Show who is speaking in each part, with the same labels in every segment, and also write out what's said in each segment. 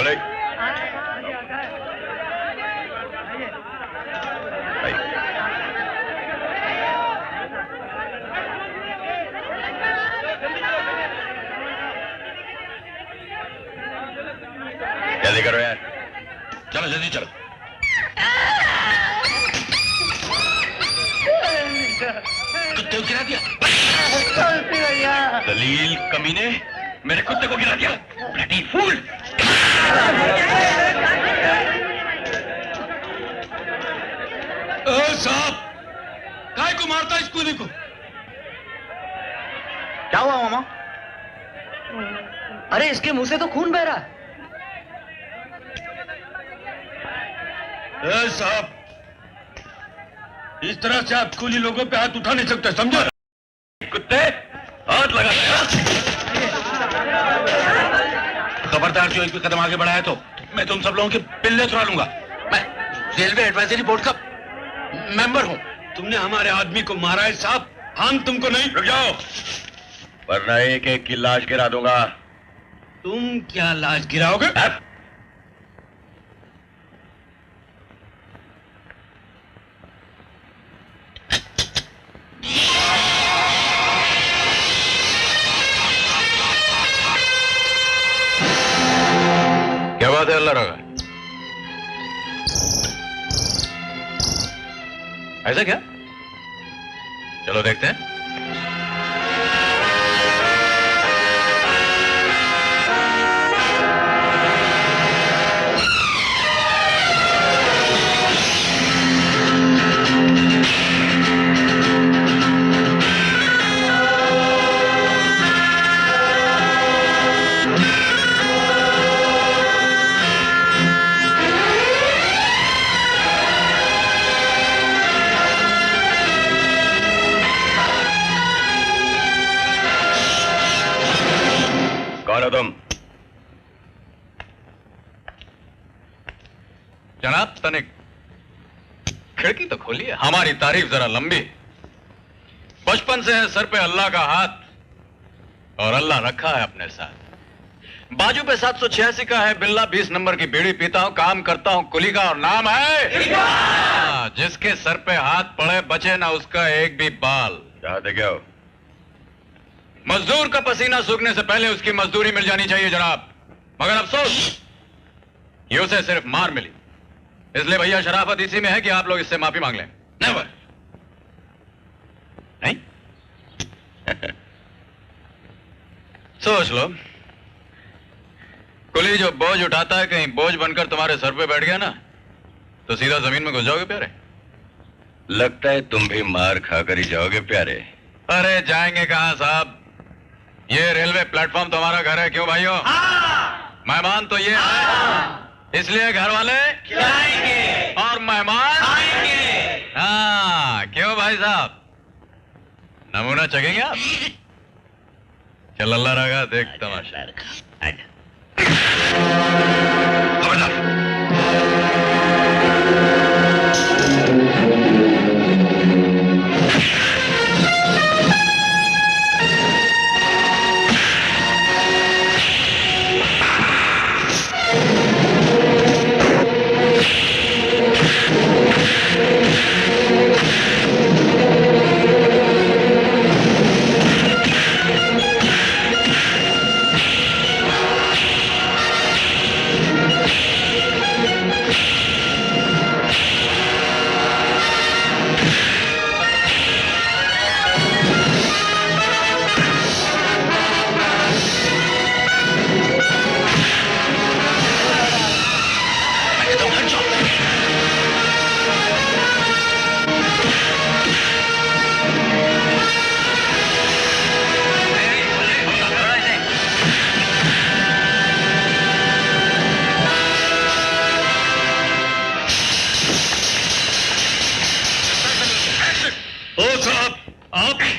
Speaker 1: खोले। जल्दी करो यार, चलो जल्दी चलो। कुत्ते को गिरा दिया। दलील कमीने, मेरे कुत्ते को गिरा दिया। Bloody fool. साहब, काय को मारता इस कूली को?
Speaker 2: क्या हुआ मामा? अरे इसके मुंह से तो खून बह रहा है।
Speaker 1: साहब, इस तरह से आप कूली लोगों पे हाथ उठा नहीं सकते, समझो? कुत्ते, हाथ लगा। खबरदार, जो एक भी कदम आगे बढ़ाया तो मैं तुम सब लोगों के पिल्ले चुरा लूंगा। मैं रेलवे एडवाइजरी बोर्ड का मेंबर हूं। तुमने हमारे आदमी को मारा है साहब, हम तुमको नहीं। रुक जाओ, वरना एक एक की लाश गिरा दूंगा। तुम क्या लाश गिराओगे? क्या बात है अल्लाह रगा? ऐसा क्या? चलो देखते हैं। कौन हो तुम?
Speaker 3: जनाब, तनिक खिड़की तो खोलिए। हमारी तारीफ जरा लंबी। बचपन से है सर पे अल्लाह का हाथ और अल्लाह रखा है अपने साथ। बाजू पे 786 का है बिल्ला, 20 नंबर की बीड़ी पीता हूं, काम करता हूं कुली का और नाम है जिसके सर पे हाथ पड़े बचे ना उसका एक भी बाल।
Speaker 1: चाहते क्या हो?
Speaker 3: मजदूर का पसीना सूखने से पहले उसकी मजदूरी मिल जानी चाहिए जनाब, मगर अफसोस ये उसे सिर्फ मार मिली। इसलिए भैया शराफत इसी में है कि आप लोग इससे माफी मांग लें।
Speaker 1: नेवर।
Speaker 3: नहीं? सोच लो, कुली जो बोझ उठाता है कहीं बोझ बनकर तुम्हारे सर पे बैठ गया ना तो सीधा जमीन में घुस जाओगे प्यारे।
Speaker 1: लगता है तुम भी मार खाकर ही जाओगे प्यारे।
Speaker 3: अरे जाएंगे कहां साहब, ये रेलवे प्लेटफॉर्म तो हमारा घर है। क्यों भाइयों? मेहमान तो ये है, इसलिए घर वाले खिलाएंगे और मेहमान आएंगे। हाँ, क्यों भाई साहब, नमूना चखेंगे आप? चल अल्लाह रगा, देख तमाशा।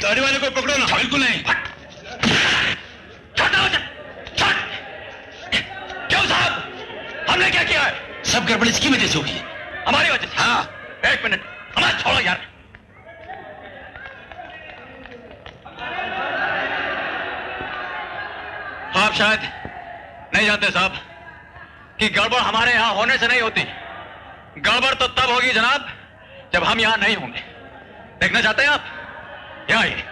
Speaker 1: दाढ़ी वाले को पकड़ो ना। बिल्कुल नहीं।
Speaker 3: क्यों साहब, हमने क्या किया है?
Speaker 1: सब गड़बड़ इसकी वजह से होगी।
Speaker 3: हमारी वजह से?
Speaker 1: हाँ।
Speaker 3: एक मिनट, हमारा छोड़ो यार। आप शायद नहीं जानते साहब कि गड़बड़ हमारे यहां होने से नहीं होती, गड़बड़ तो तब होगी जनाब जब हम यहां नहीं होंगे। देखना चाहते हैं आप? यहाँ आइए।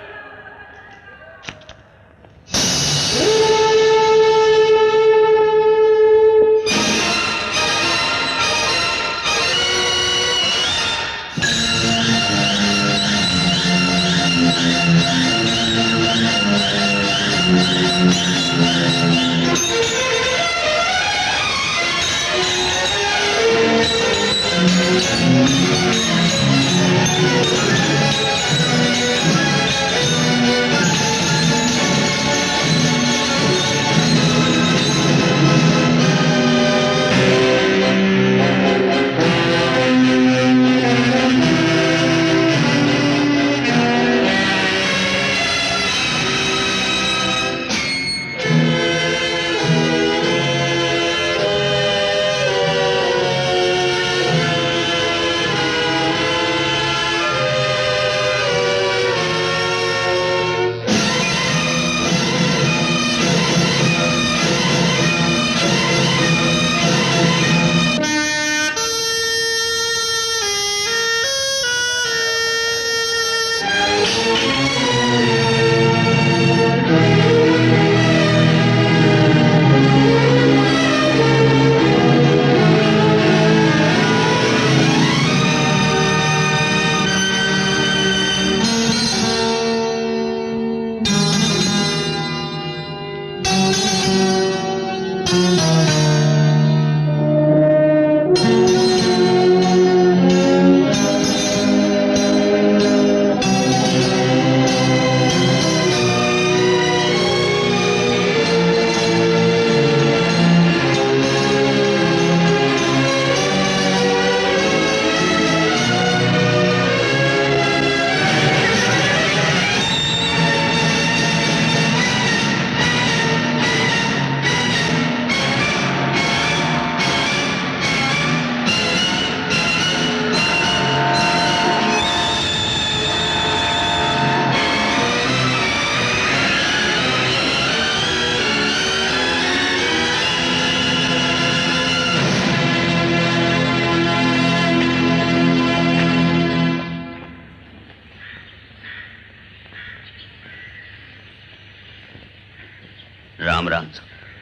Speaker 4: राम राम।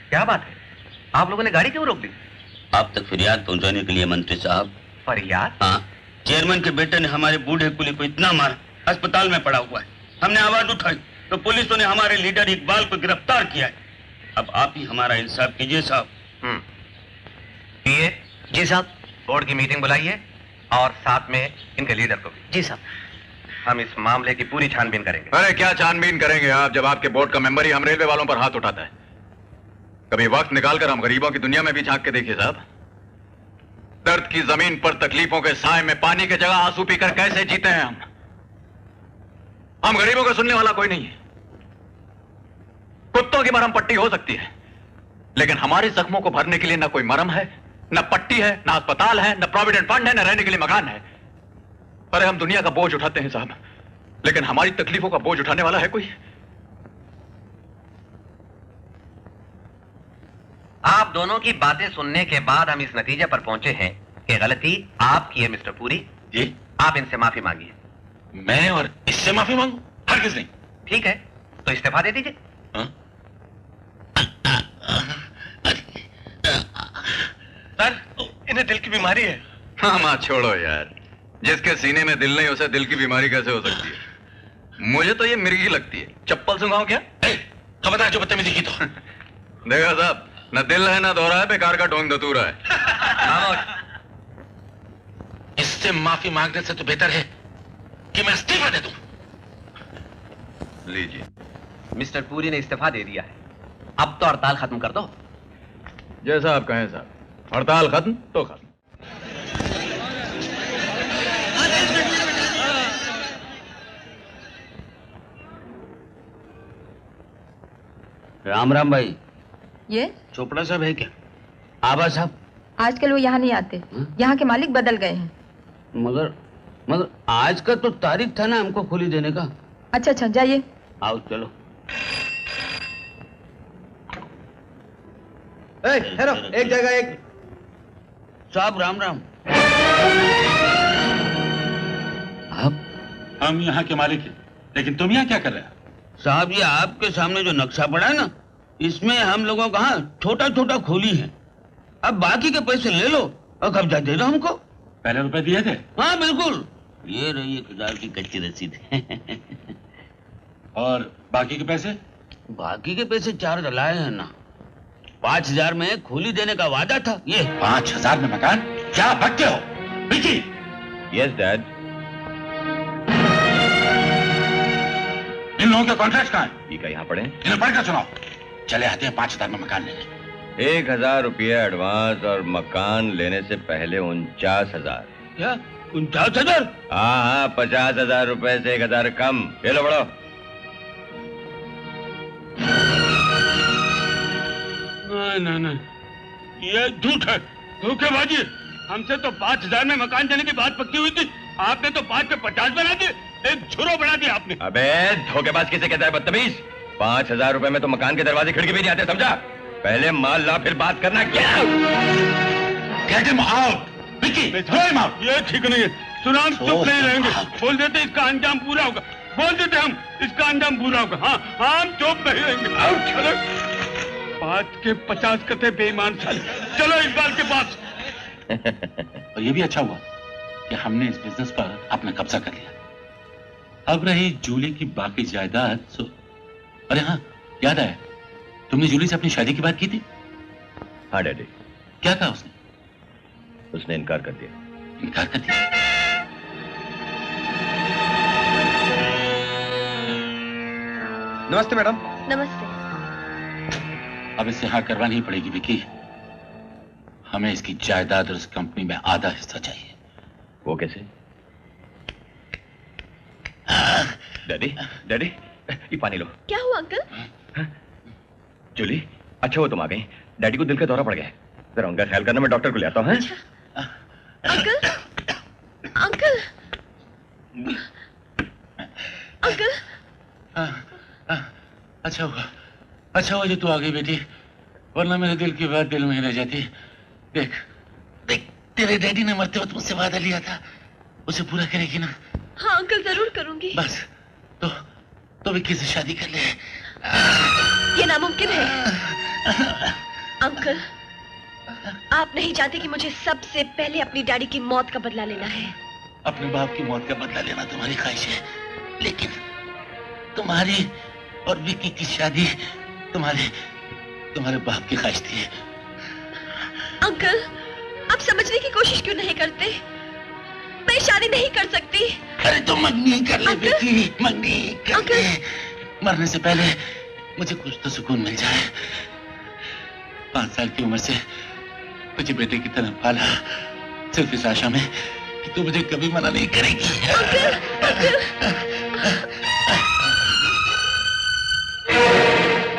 Speaker 2: क्या बात है, आप लोगों ने गाड़ी क्यों रोक दी?
Speaker 4: आप तक फरियाद पहुंचाने के लिए मंत्री साहब।
Speaker 2: फरियाद?
Speaker 4: हाँ, चेयरमैन के बेटे ने हमारे बूढ़े कुली को इतना मारा, अस्पताल में पड़ा हुआ है। हमने आवाज उठाई तो पुलिस ने हमारे लीडर इकबाल को गिरफ्तार किया है। अब आप ही हमारा इंसाफ कीजिए साहब।
Speaker 2: ये जी साहब, बोर्ड की मीटिंग बुलाइए और साथ में इनके लीडर को भी। जी साहब। हम इस मामले की पूरी छानबीन करेंगे।
Speaker 3: अरे क्या छानबीन करेंगे आप, जब आपके बोर्ड का मेंबर ही हम रेलवे वालों पर हाथ उठाता है। कभी वक्त निकालकर हम गरीबों की दुनिया में भी झांक के देखिए साहब। दर्द की जमीन पर तकलीफों के साए में पानी की जगह आंसू पीकर कैसे जीते हैं हम गरीबों को सुनने वाला कोई नहीं है। कुत्तों की मरहम पट्टी हो सकती है, लेकिन हमारे जख्मों को भरने के लिए ना कोई मरहम है, ना पट्टी है, ना अस्पताल है, ना प्रोविडेंट फंड है, ना रहने के लिए मकान है। अरे हम दुनिया का बोझ उठाते हैं साहब, लेकिन हमारी तकलीफों का बोझ उठाने वाला है कोई?
Speaker 2: आप दोनों की बातें सुनने के बाद हम इस नतीजे पर पहुंचे हैं कि गलती आपकी है मिस्टर पुरी
Speaker 1: जी।
Speaker 2: आप इनसे माफी मांगिए।
Speaker 1: मैं और इससे माफी मांगू? हरगिज़ नहीं।
Speaker 2: ठीक है, तो इस्तीफा दे दीजिए।
Speaker 1: सर, इन्हें दिल की बीमारी है।
Speaker 3: हाँ मां छोड़ो यार, जिसके सीने में दिल नहीं उसे दिल की बीमारी कैसे हो सकती है? मुझे तो ये मिर्गी लगती है। चप्पल सुंघाऊं क्या?
Speaker 1: खबरदार जो बदतमीजी की तो।
Speaker 3: देखा साहब, न दिल है ना दौरा है, बेकार का ढोंग धतूरा है।
Speaker 1: इससे माफी मांगने से तो बेहतर है कि मैं इस्तीफा दे दूं।
Speaker 3: लीजिए।
Speaker 2: मिस्टर पुरी ने इस्तीफा दे दिया है, अब तो हड़ताल खत्म कर दो।
Speaker 3: जैसा आप कहें साहब, हड़ताल खत्म तो खत्म।
Speaker 4: राम राम भाई।
Speaker 5: ये
Speaker 4: चोपड़ा साहब है क्या? आबा साहब?
Speaker 5: आजकल वो यहाँ नहीं आते। यहाँ के मालिक बदल गए हैं।
Speaker 4: मगर मगर आज का तो तारीख था ना हमको खोली देने का।
Speaker 5: अच्छा अच्छा, जाइए।
Speaker 4: आओ चलो।
Speaker 6: हेलो, एक जगह एक
Speaker 4: साहब राम राम।
Speaker 1: आप? हम यहाँ के मालिक हैं, लेकिन तुम यहाँ क्या कर रहे हो?
Speaker 4: साहब ये आपके सामने जो नक्शा पड़ा है ना, इसमें हम लोगों का छोटा छोटा खोली है। अब बाकी के पैसे ले लो और कब्जा दे दो हमको।
Speaker 1: पहले रुपए दिए थे?
Speaker 4: हाँ बिल्कुल, ये रही 1000 की कच्ची रसीद।
Speaker 1: और बाकी के पैसे?
Speaker 4: बाकी के पैसे 4 लाए हैं ना। 5000 में खोली देने का वादा था। ये
Speaker 1: 5000 में मकान? क्या भगते हो विकी?
Speaker 3: Yes dad.
Speaker 1: इन लोगों के कॉन्ट्रैक्ट कहाँ है?
Speaker 3: ये क्या यहाँ पड़े?
Speaker 1: इन्हें पढ़कर सुनाओ। चले आते हैं 5000 में मकान लेने।
Speaker 3: 1000 रुपया एडवांस और मकान लेने से पहले 49,000।
Speaker 4: क्या 49,000?
Speaker 3: हाँ 50,000 रुपए से 1000 कम। ये लो बढ़ो।
Speaker 4: नहीं, ये झूठ है, धोखेबाजी। हमसे तो 5000 में मकान देने की बात पक्की हुई थी, आपने तो 5 पे 50 बना दिए। एक झुरो बढ़ा दिया आपने।
Speaker 3: अबे धोखेबाज किसे कहता है बदतमीज? 5000 रुपए में तो मकान के दरवाजे खिड़की भी नहीं आते, समझा? पहले माल ला फिर बात करना। क्या?
Speaker 1: Get him out! Vicky, throw him out!
Speaker 4: ये ठीक नहीं है। सुना हम चुप नहीं रहेंगे। बोल देते इसका अंजाम पूरा होगा। बोल देते हम इसका अंजाम पूरा होगा। हाँ हम चुप नहीं रहेंगे। आउट चलो। 5 के 50 कथे बेईमान साले। चलो इकबाल के पास।
Speaker 1: और ये भी अच्छा हुआ कि हमने इस बिजनेस पर अपना कब्जा कर लिया। अब रही जूली की बाकी जायदाद अरे हाँ, याद आया, तुमने जूली से अपनी शादी की बात की थी?
Speaker 3: हाँ डैडी।
Speaker 1: क्या कहा उसने?
Speaker 3: उसने इनकार कर दिया।
Speaker 1: इनकार कर दिया?
Speaker 2: नमस्ते मैडम।
Speaker 5: नमस्ते।
Speaker 1: अब इससे हाँ करवानी ही पड़ेगी विकी। हमें इसकी जायदाद और इस कंपनी में आधा हिस्सा चाहिए।
Speaker 3: वो कैसे? डैडी डैडी ये पानी लो।
Speaker 5: क्या हुआ अंकल?
Speaker 3: जूली, अच्छा वो तुम आ गई। डैडी को दिल का दौरा पड़ गया है, जरा उनका ख्याल करना। मैं डॉक्टर को ले आता हूँ।
Speaker 5: Uncle, uncle, uncle. अच्छा हुआ जो तू आ गई बेटी, वरना मेरे दिल की बात दिल में ही रह जाती। देख देख, तेरे डैडी ने मरते वक्त मुझसे वादा लिया था, उसे पूरा करेगी ना?
Speaker 6: हाँ अंकल, जरूर करूंगी।
Speaker 5: बस तो विक्की से शादी कर ले।
Speaker 6: ये नामुमकिन है अंकल। आप नहीं जानते कि मुझे सबसे पहले अपनी डैडी की मौत का बदला लेना है।
Speaker 5: अपने बाप की मौत का बदला लेना तुम्हारी ख्वाहिश है, लेकिन तुम्हारी और विक्की की शादी तुम्हारे बाप की ख्वाहिश थी।
Speaker 6: अंकल, आप समझने की कोशिश क्यों नहीं करते? मैं शादी नहीं कर सकती।
Speaker 5: अरे तो मंगनी कर ले बेटी, मंगनी कर ले। मरने से पहले मुझे कुछ तो सुकून मिल जाए। 5 साल की उम्र से मुझे बेटे की तरह पाला, सिर्फ इस आशा में कि तू मुझे कभी मना नहीं करेगी।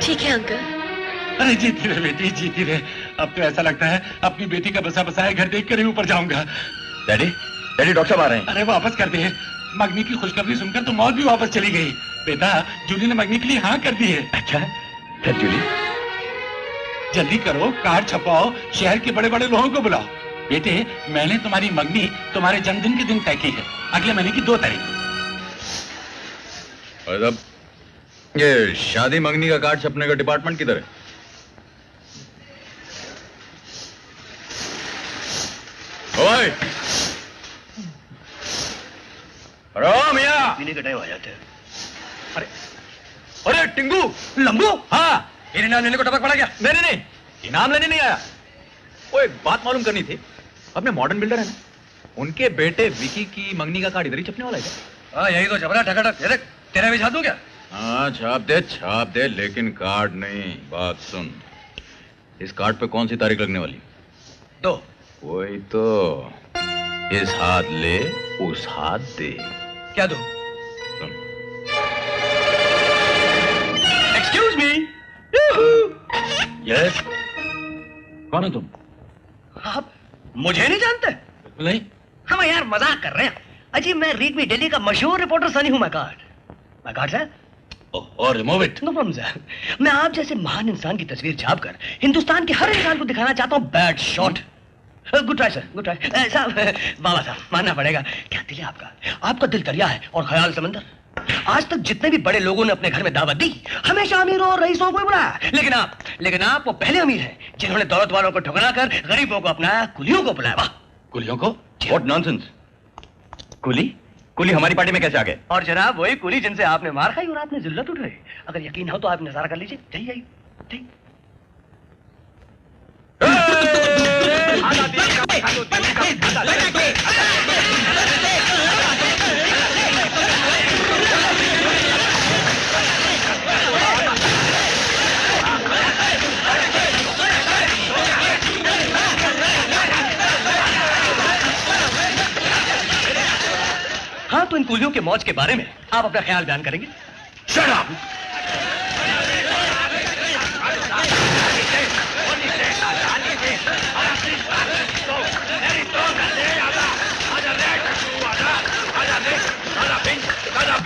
Speaker 6: ठीक है अंकल।
Speaker 5: अरे जीती रहे बेटी, जीती रहे। अब तो ऐसा लगता है अपनी बेटी का बसा बसाया घर देख कर ही ऊपर जाऊंगा।
Speaker 3: डैडी डैडी, डॉक्टर साहब आ रहे हैं।
Speaker 5: अरे वापस कर दे। मगनी की खुशखबरी सुनकर तो मौत भी वापस चली गई। बेटा, जूली ने मगनी के लिए हाँ कर दी है।
Speaker 3: अच्छा फिर जूली?
Speaker 5: जल्दी करो, कार्ड छपवाओ, शहर के बड़े बड़े लोगों को बुलाओ। बेटे, मैंने तुम्हारी मगनी तुम्हारे जन्मदिन के दिन तय की है, अगले महीने की 2 तारीख।
Speaker 3: और अब ये शादी मंगनी का कार्ड छपने का डिपार्टमेंट किधर है? ओए अरे मियां,
Speaker 2: पीने का टाइम आ जाता है।
Speaker 3: अरे अरे टिंगू, लंबू। हाँ, ये इनाम लेने को टपक पड़ा क्या? नहीं, इनाम लेने नहीं आया। वो एक बात मालूम करनी थी। अपने मॉडर्न बिल्डर है ना, उनके बेटे विकी की मंगनी का कार्ड इधर ही छपने वाला है क्या?
Speaker 2: हाँ यही तो छपरा ठकाठक। ये देख, तेरा भी छाप दूं क्या?
Speaker 3: हाँ छाप दे, लेकिन कार्ड नहीं। बात सुन, इस कार्ड पे कौन सी तारीख लगने वाली?
Speaker 2: 2।
Speaker 3: वही तो, इस हाथ ले उस हाथ दे।
Speaker 2: क्या दूं? Excuse me.
Speaker 5: यस, कौन हो तुम?
Speaker 2: आप मुझे नहीं जानते?
Speaker 5: नहीं।
Speaker 2: हम यार मजाक कर रहे हैं। अजी मैं रीड मी दिल्ली का मशहूर रिपोर्टर सनी हूं। मैं कार्ड सर।
Speaker 5: और remove it.
Speaker 2: No problem sir. मैं आप जैसे महान इंसान की तस्वीर छापकर हिंदुस्तान के हर इंसान को दिखाना चाहता हूं bad shot.
Speaker 7: Good try sir, good try साहब। बाबा साहब मानना पड़ेगा, क्या दिल है आपका, आपका दिल दरिया है और ख्याल समंदर। आज तक जितने भी बड़े लोगों ने अपने घर में दावत दी, हमेशा अमीरों और रईसों को बुलाया, लेकिन आप वो पहले अमीर हैं जिन्होंने दौलत वालों को ठुकरा कर गरीबों को अपनाया, कुलियों को बुलाया। वाह,
Speaker 3: कुलियों को?
Speaker 2: What nonsense. कुली हमारी पार्टी में कैसे आ गए?
Speaker 7: और जनाब वही कुली जिनसे आपने मार खाई और आपने जिल्लत उठाई। अगर यकीन हो तो आप नजारा कर लीजिए। जाइए जाइए। हाँ, तो इन कुलियों के मौज के बारे में आप अपना ख्याल बयान करेंगे?
Speaker 1: Shut up!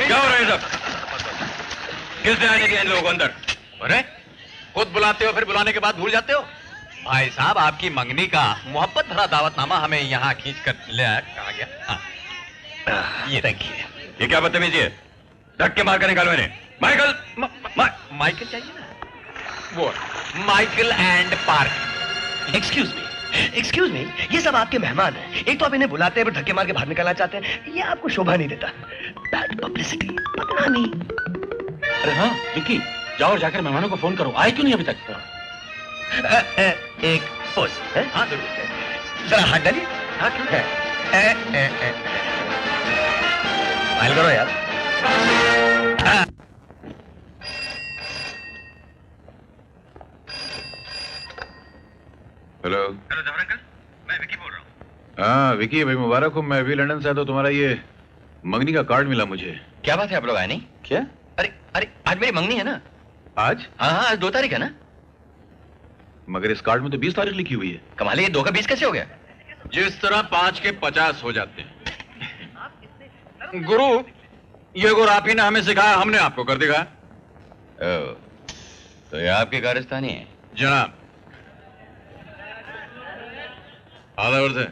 Speaker 3: क्या हो रहा है सब? किसने आने दिया इन लोगों को अंदर? अरे खुद बुलाते हो फिर बुलाने के बाद भूल जाते हो। भाई साहब, आपकी मंगनी का मोहब्बत भरा दावतनामा हमें यहाँ खींच कर ले आया। कहाँ गया? हाँ।
Speaker 7: ये देखिए।
Speaker 3: ये क्या बदतमीजी है? धक्के मार कर निकालो इन्हें। माइकल माइकल चाहिए ना, वो Michael and park.
Speaker 7: Excuse me, ये सब आपके मेहमान हैं। एक तो आप इन्हें बुलाते हैं, फिर धक्के मार के बाहर निकालना चाहते हैं। ये आपको शोभा नहीं देता। बैड पब्लिसिटी, बदनामी।
Speaker 5: अरे हाँ विकी, जाओ और जाकर मेहमानों को फोन करो, आए क्यों नहीं अभी तक?
Speaker 7: एक पोज है?
Speaker 3: हाँ जरूर।
Speaker 7: जरा हाथ डालिए।
Speaker 3: हाँ क्यों?
Speaker 7: स्माइल करो यार।
Speaker 3: हेलो
Speaker 2: जफर अंकल, मैं विकी बोल रहा हूँ।
Speaker 3: हाँ विकी भाई, मुबारक हो। मैं अभी लंदन से आया तो तुम्हारा ये मंगनी का कार्ड मिला मुझे।
Speaker 2: क्या बात है, आप लोग आए नहीं?
Speaker 3: क्या?
Speaker 2: अरे आज मेरी मंगनी है ना।
Speaker 3: आज?
Speaker 2: हाँ आज 2 तारीख है ना।
Speaker 3: मगर इस कार्ड में तो 20 तारीख लिखी हुई है।
Speaker 2: कमाल है, ये 2 का 20 कैसे हो गया?
Speaker 3: जिस तरह 5 के 50 हो जाते हैं। गुरु, ये गुरु आप ही ने हमें सिखाया, हमने आपको कर दिखाया।
Speaker 2: तो ये आपके कारस्तानी है?
Speaker 3: जनाब आदर से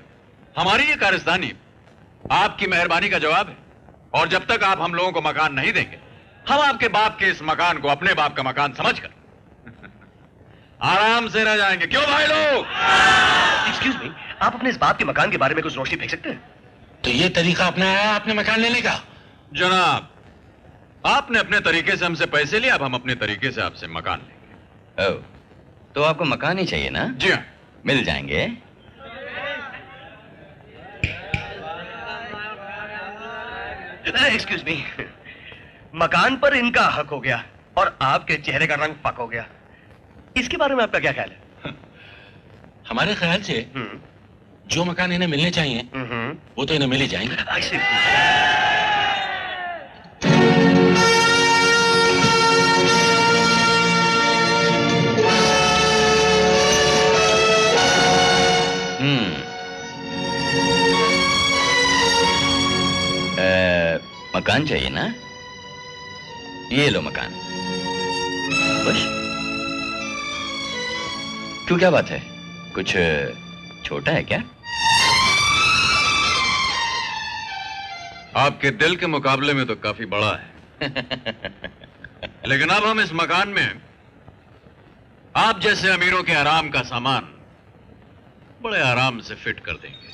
Speaker 3: हमारी ये कारस्तानी आपकी मेहरबानी का जवाब है। और जब तक आप हम लोगों को मकान नहीं देंगे, हम आपके बाप के इस मकान को अपने बाप का मकान समझकर आराम से रह जाएंगे। क्यों भाई लोग?
Speaker 7: एक्सक्यूज मी, आप अपने इस बाप के मकान के बारे में कुछ रोशनी फेंक सकते हैं?
Speaker 5: तो ये तरीका अपनाया है आपने मकान लेने का?
Speaker 3: जनाब, आपने अपने तरीके से हमसे पैसे लिए, अब हम अपने तरीके से आपसे मकान लेंगे।
Speaker 2: तो आपको मकान ही चाहिए ना?
Speaker 3: जी हाँ।
Speaker 2: मिल जाएंगे।
Speaker 7: एक्सक्यूज मी, मकान पर इनका हक हो गया और आपके चेहरे का रंग पक हो गया। इसके बारे में आपका क्या ख्याल है?
Speaker 5: हमारे ख्याल से जो मकान इन्हें मिलने चाहिए वो तो इन्हें मिल ही जाएंगे।
Speaker 2: मकान चाहिए ना? ये लो मकान। बस? क्यों, क्या बात है? कुछ छोटा है क्या?
Speaker 3: आपके दिल के मुकाबले में तो काफी बड़ा है। लेकिन अब हम इस मकान में आप जैसे अमीरों के आराम का सामान बड़े आराम से फिट कर देंगे।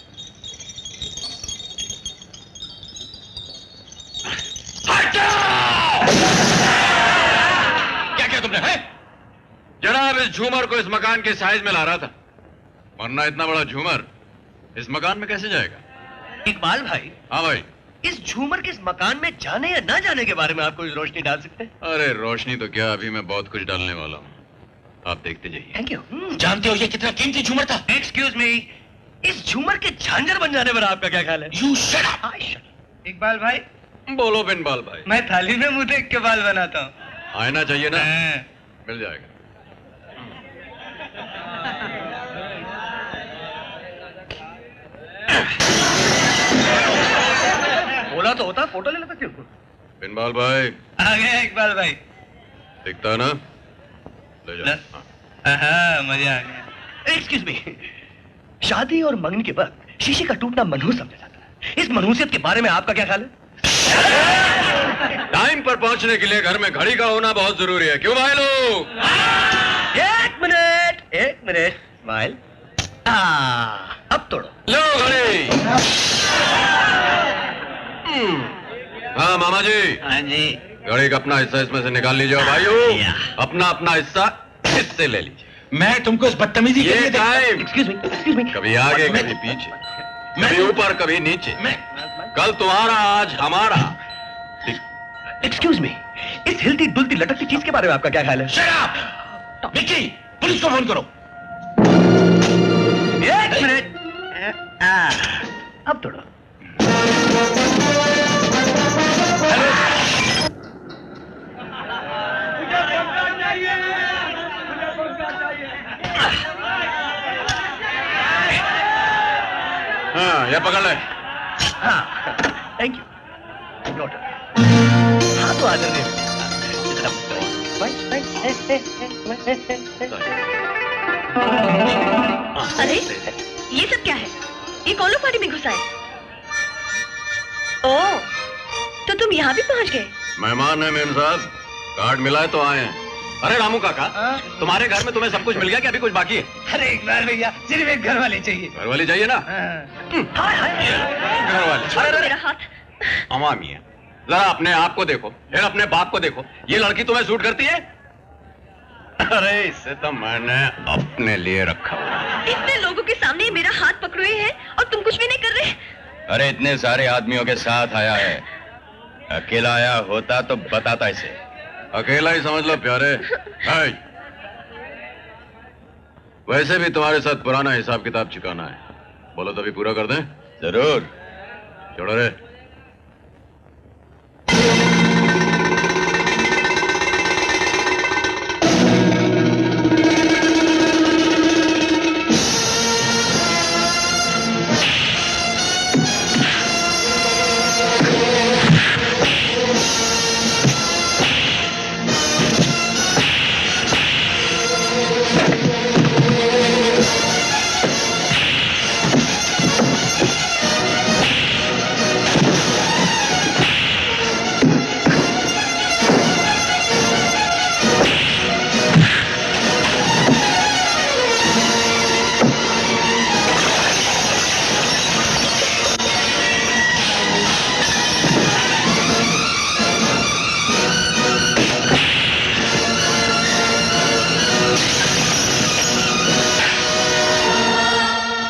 Speaker 3: क्या क्या तुमने है? जनाब, इस झूमर को इस मकान के साइज में ला रहा था, वरना इतना बड़ा झूमर इस मकान में कैसे जाएगा?
Speaker 7: इकबाल भाई।
Speaker 3: हाँ भाई।
Speaker 7: इस झूमर के इस मकान में जाने या ना जाने के बारे में आप कोई रोशनी डाल सकते हैं?
Speaker 3: अरे रोशनी तो क्या, अभी मैं बहुत कुछ डालने वाला हूँ, आप देखते जाइए।
Speaker 7: Thank you.
Speaker 5: जानते हो ये कितना कीमती झूमर था?
Speaker 7: एक्सक्यूज मी, इस झूमर के झांझर बन जाने पर आपका क्या ख्याल है?
Speaker 5: You shut up.
Speaker 8: इकबाल भाई,
Speaker 3: बोलो बिनबाल भाई।
Speaker 8: मैं थाली में मुंह देख के बाल बनाता हूँ।
Speaker 3: आईना चाहिए ना? मिल जाएगा।
Speaker 7: बोला तो होता, फोटो ले लेता क्यों?
Speaker 3: बिनबाल भाई।
Speaker 8: आ गया इकबाल भाई।
Speaker 3: दिखता है ना? ले जाओ। हाँ।
Speaker 8: हाँ, मजा आ गया।
Speaker 7: एक्सक्यूज मी, शादी और मंगनी के वक्त शीशे का टूटना मनहूस समझा जाता है। इस मनहूसियत के बारे में आपका क्या ख्याल है?
Speaker 3: टाइम पर पहुंचने के लिए घर में घड़ी का होना बहुत जरूरी है, क्यों भाई लोग?
Speaker 7: एक मिनट स्माइल। अब तोड़ो।
Speaker 3: लो घड़ी। हाँ मामा जी।
Speaker 5: हाँ जी।
Speaker 3: घड़ी का अपना हिस्सा इसमें से निकाल लीजिए भाइयों, अपना अपना हिस्सा इससे ले लीजिए।
Speaker 5: मैं तुमको इस बदतमीजी के
Speaker 3: ये
Speaker 5: लिए
Speaker 3: टाइम
Speaker 7: एक्सक्यूज मी।
Speaker 3: कभी आगे कभी पीछे, कभी ऊपर कभी नीचे, कल तुम्हारा आज हमारा।
Speaker 7: एक्सक्यूज मी, इस हिलती डुलती लटकती चीज के बारे में आपका क्या ख्याल है?
Speaker 5: Shut up! विक्की, पुलिस को फोन करो।
Speaker 7: एक मिनट। अब तोड़ो।
Speaker 3: हाँ ये पकड़ ले।
Speaker 7: हाँ थैंक यू। नोट। हाँ तो आदर नहीं।
Speaker 6: अरे ये सब क्या है? ये कौन लोग पार्टी में घुसा है? ओह, तो तुम यहाँ भी पहुँच गए?
Speaker 3: मेहमान है मेम साहब, कार्ड मिला है तो आए हैं। अरे रामू काका, तुम्हारे घर में तुम्हें सब कुछ मिल गया कि अभी कुछ बाकी है?
Speaker 8: अरे इकबाल भैया, सिर्फ एक घर वाली चाहिए।
Speaker 3: घर वाली चाहिए ना? घर वाली।
Speaker 6: छोड़ दो मेरा हाथ।
Speaker 3: अमामी है, जरा अपने आप को देखो, फिर अपने बाप को देखो। ये लड़की तुम्हें सूट करती है? अरे इसे तो मैंने अपने लिए रखा हुआ।
Speaker 6: इतने लोगों के सामने मेरा हाथ पकड़े हैं और तुम कुछ भी नहीं कर रहे।
Speaker 3: अरे इतने सारे आदमियों के साथ आया है, अकेला आया होता तो बताता इसे। अकेला ही समझ लो प्यारे। वैसे भी तुम्हारे साथ पुराना हिसाब किताब चुकाना है, बोलो तो भी पूरा कर दें? जरूर, छोड़ो रे।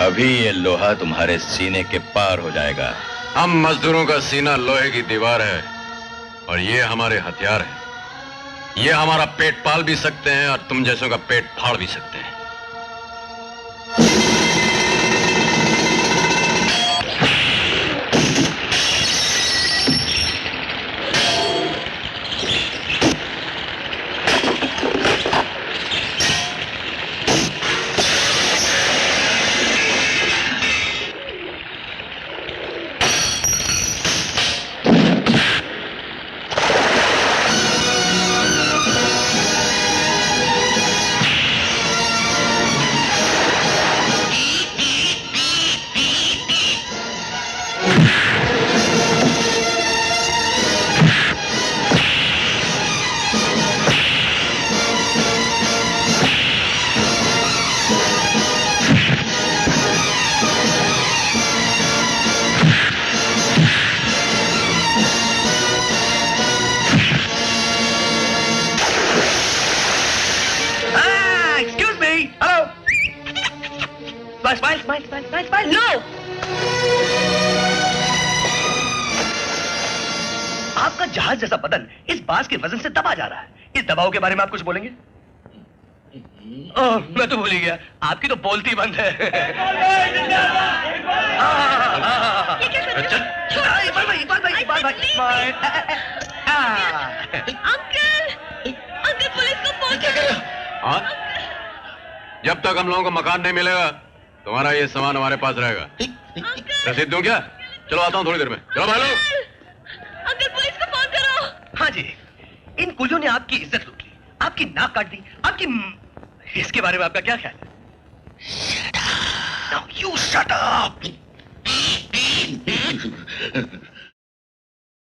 Speaker 1: अभी ये लोहा तुम्हारे सीने के पार हो जाएगा।
Speaker 3: हम मजदूरों का सीना लोहे की दीवार है और ये हमारे हथियार हैं। ये हमारा पेट पाल भी सकते हैं और तुम जैसों का पेट फाड़ भी सकते हैं।
Speaker 6: नो!
Speaker 7: आपका जहाज जैसा बदन इस बांस के वजन से दबा जा रहा है। इस दबाव के बारे में आप कुछ बोलेंगे? ओह, मैं तो भूल ही गया, आपकी तो बोलती बंद है।
Speaker 6: इकबाल भाई, अंकल, अंकल पुलिस को फोन करो।
Speaker 3: हाँ? जब तक हम लोगों को मकान नहीं मिलेगा तुम्हारा ये सामान हमारे पास रहेगा। रसीद दूं क्या? चलो आता हूँ थोड़ी देर में। चलो भाई लोग।
Speaker 6: अंकल पुलिस को फोन करो।
Speaker 7: हाँ जी, इन कुलियों ने आपकी इज्जत लूट ली, आपकी नाक काट दी, आपकी इसके बारे में आपका क्या ख्याल है? Now you shut up.